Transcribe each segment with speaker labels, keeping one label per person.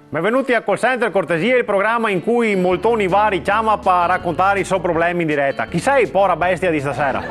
Speaker 1: Benvenuti a Call Center Cortesia, il programma in cui moltoni vari chiama per raccontare i suoi problemi in diretta. Chi sei, porra bestia di stasera?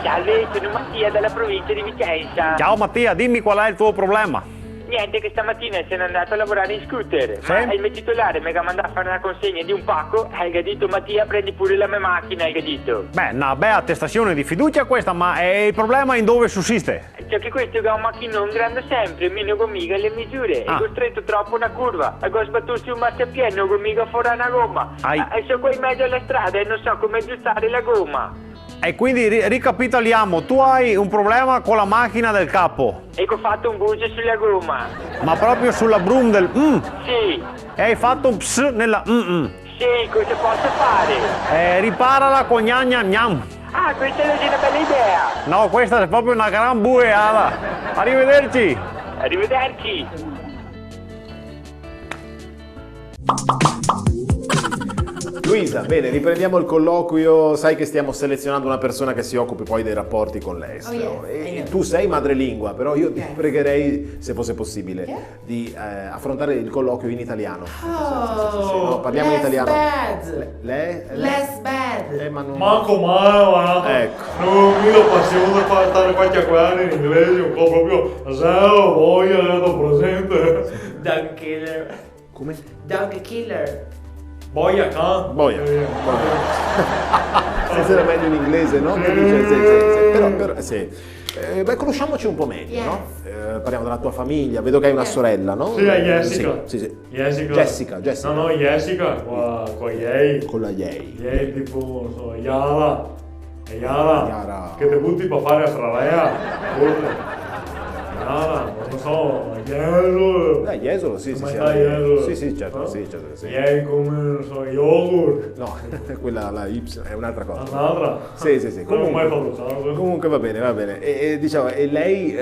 Speaker 2: Salve, sono Mattia dalla provincia di Vicenza.
Speaker 1: Ciao Mattia, dimmi qual è il tuo problema.
Speaker 2: Niente, che stamattina sono andato a lavorare in scooter.
Speaker 1: Sì?
Speaker 2: Ma il mio titolare mi ha mandato a fare una consegna di un pacco. Hai detto, Mattia, prendi pure la mia macchina, hai detto.
Speaker 1: Beh, una bella attestazione di fiducia questa, ma il problema in dove sussiste?
Speaker 2: Cioè che questo è un macchinone grande sempre, meno gomiga le misure. È costretto troppo una curva. E ho sbattuto su un marciapiede, gomiga fuori una gomma. E sono qua in mezzo alla strada e non so come aggiustare la gomma.
Speaker 1: E quindi ricapitoliamo, tu hai un problema con la macchina del capo.
Speaker 2: E che ho fatto un bucio sulla gomma.
Speaker 1: Ma proprio sulla brum del
Speaker 2: Sì.
Speaker 1: E hai fatto un ps nella
Speaker 2: Sì, cosa posso fare?
Speaker 1: Riparala con gnam gnam.
Speaker 2: Ah, questa è una bella idea.
Speaker 1: No, questa è proprio una gran bueada. Arrivederci.
Speaker 2: Arrivederci.
Speaker 3: Luisa, bene, riprendiamo il colloquio. Sai che stiamo selezionando una persona che si occupi poi dei rapporti con l'estero. E tu sei madrelingua, però io ti pregherei, se fosse possibile, di affrontare il colloquio in italiano. No, parliamo in italiano.
Speaker 4: Less bad.
Speaker 3: Ma non...
Speaker 5: Manco male,
Speaker 3: Ecco.
Speaker 5: non mica passione per stare qua a chiacchierare in inglese, un po' proprio zero voglia, dato presente.
Speaker 4: Dunk killer.
Speaker 3: Come?
Speaker 4: Dunk killer.
Speaker 5: Boia can.
Speaker 3: Boia. Forse era meglio in inglese, no? Che dice, sì. Però sì. Beh, conosciamoci un po' meglio, no? Parliamo della tua famiglia, vedo che hai una sorella, no?
Speaker 5: Sì, è Jessica.
Speaker 3: Sì.
Speaker 5: Jessica.
Speaker 3: Jessica.
Speaker 5: No, Jessica, con lei.
Speaker 3: Con la Yei.
Speaker 5: Lei tipo, non so, Yara. Che ti butti per fare a Stralea. Yara, non so, Jesolo.
Speaker 3: Jesolo, sì.
Speaker 5: Come sta Jesolo?
Speaker 3: Sì, certo.
Speaker 5: Lei come, non so, yogurt.
Speaker 3: No, quella, la Y, è un'altra cosa.
Speaker 5: Un'altra?
Speaker 3: Sì.
Speaker 5: Non ho mai fatto sangue.
Speaker 3: Comunque va bene. E diciamo, e lei,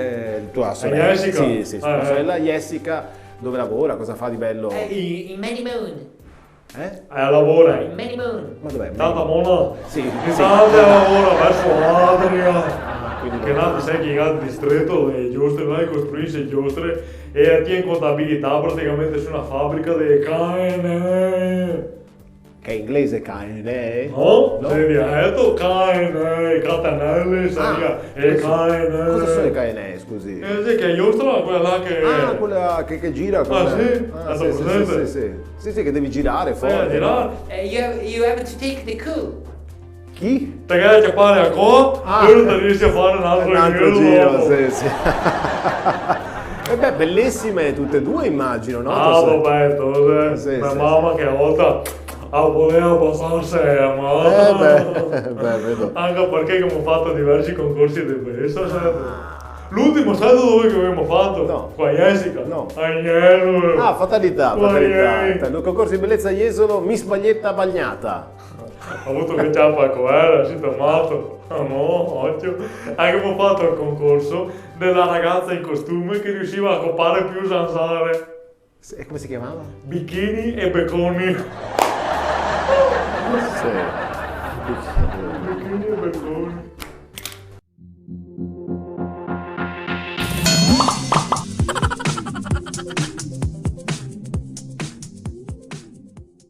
Speaker 3: tua sorella?
Speaker 5: Jessica?
Speaker 3: Sì, tua sorella Jessica, dove lavora? Cosa fa di bello?
Speaker 4: In Many Moon.
Speaker 5: Lavora.
Speaker 4: In Many Moon.
Speaker 3: Ma dov'è?
Speaker 5: Tanta mona?
Speaker 3: Sì.
Speaker 5: Tanta lavora verso Adria. Che nato sei che in distretto le giostre, lei costruisce giostre e tiene contabilità praticamente su una fabbrica di cane.
Speaker 3: Che è inglese cane?
Speaker 5: No? Sei dietro cane, catenelle, seria, e cane.
Speaker 3: Cosa sono i cane, scusi?
Speaker 5: Sì, che è giostra, quella là che...
Speaker 3: Quella che gira. Sì, che devi girare fuori.
Speaker 5: girare.
Speaker 4: You have to take the coup.
Speaker 3: Chi?
Speaker 5: Te che ci fare a co, tu ti riesci a fare un altro giro.
Speaker 3: Sì. E beh, bellissime tutte e due, immagino, no?
Speaker 5: Roberto, mia mamma che a volte voleva passarsi, ma...
Speaker 3: vedo.
Speaker 5: Anche perché abbiamo fatto diversi concorsi di bellezza, sempre. L'ultimo, sai dove che abbiamo fatto?
Speaker 3: No.
Speaker 5: Qua a Jessica?
Speaker 3: No.
Speaker 5: A Jesolo.
Speaker 3: Fatalità. Il concorso di bellezza a Jesolo, Miss Maglietta Bagnata.
Speaker 5: Ho avuto che ciappa quella, si tomato. No, occhio. Anche abbiamo fatto il concorso della ragazza in costume che riusciva a copare più zanzare.
Speaker 3: E come si chiamava?
Speaker 5: Bikini e becconi.
Speaker 3: Sì.